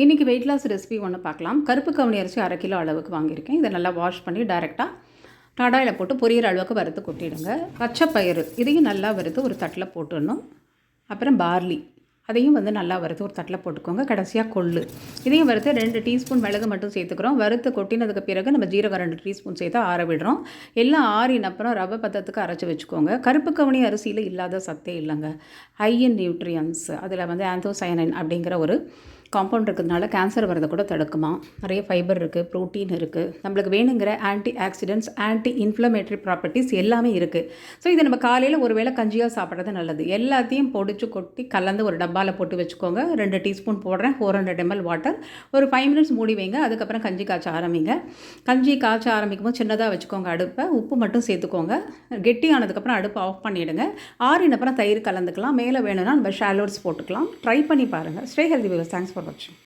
இன்றைக்கி weight loss recipe ஒன்று பார்க்கலாம். கருப்பு கவுனி அரிசி 1/2 கிலோ அளவுக்கு வாங்கியிருக்கேன். இதை நல்லா வாஷ் பண்ணி டைரெக்டாக கடாயில் போட்டு பொரியிற அளவுக்கு வறுத்து கொட்டிடுங்க. பச்சை பயிறு இதையும் நல்லா வறுத்து ஒரு தட்டில் போட்டுடணும். அப்புறம் பார்லி அதையும் நல்லா வறுத்து ஒரு தட்டில் போட்டுக்கோங்க. கடைசியாக கொள்ளு இதையும் வறுத்து 2 டீஸ்பூன் மிளகு மட்டும் சேர்த்துக்கிறோம். வறுத்து கொட்டினதுக்கு பிறகு நம்ம ஜீரகம் 2 டீஸ்பூன் சேர்த்து ஆற விடுறோம். எல்லாம் ஆறின அப்புறம் ரவை பதத்துக்கு அரைச்சி வச்சுக்கோங்க. கருப்பு கவுனி அரிசியில் இல்லாத சத்தே இல்லைங்க. ஹை இன் நியூட்ரியன்ஸ். அதில் ஆந்தோசயனின் அப்படிங்கிற ஒரு காம்பவுண்ட் இருக்கிறதுனால கேன்சர் வரதை கூட தடுக்குமா. நிறைய ஃபைபர் இருக்குது, ப்ரோட்டீன் இருக்குது, நம்மளுக்கு வேணுங்கிற anti oxidants, anti inflammatory properties எல்லாமே இருக்குது. ஸோ இதை நம்ம காலையில் ஒரு வேளை கஞ்சியாக சாப்பிட்றது நல்லது. எல்லாத்தையும் பொடிச்சு கொட்டி கலந்து ஒரு டப்பாவில் போட்டு வச்சுக்கோங்க. 2 டீஸ்பூன் போடுறேன். 400 ml வாட்டர். ஒரு 5 மினிட்ஸ் மூடி வைங்க. அதுக்கப்புறம் கஞ்சி காய்ச்ச ஆரம்பிங்க. கஞ்சி காய்ச்ச ஆரம்பிக்கும் போது சின்னதாக வச்சுக்கோங்க அடுப்பை. உப்பு மட்டும் சேர்த்துக்கோங்க. கெட்டி ஆனதுக்கப்புறம் அடுப்பை ஆஃப் பண்ணிவிடுங்க. ஆறின அப்புறம் தயிர் கலந்துக்கலாம். மேலே வேணும்னா நம்ம ஷாலோட்ஸ் போட்டுக்கலாம். ட்ரை பண்ணி பாருங்கள். Stay healthy viewers. Thanks for வாட்சிங்.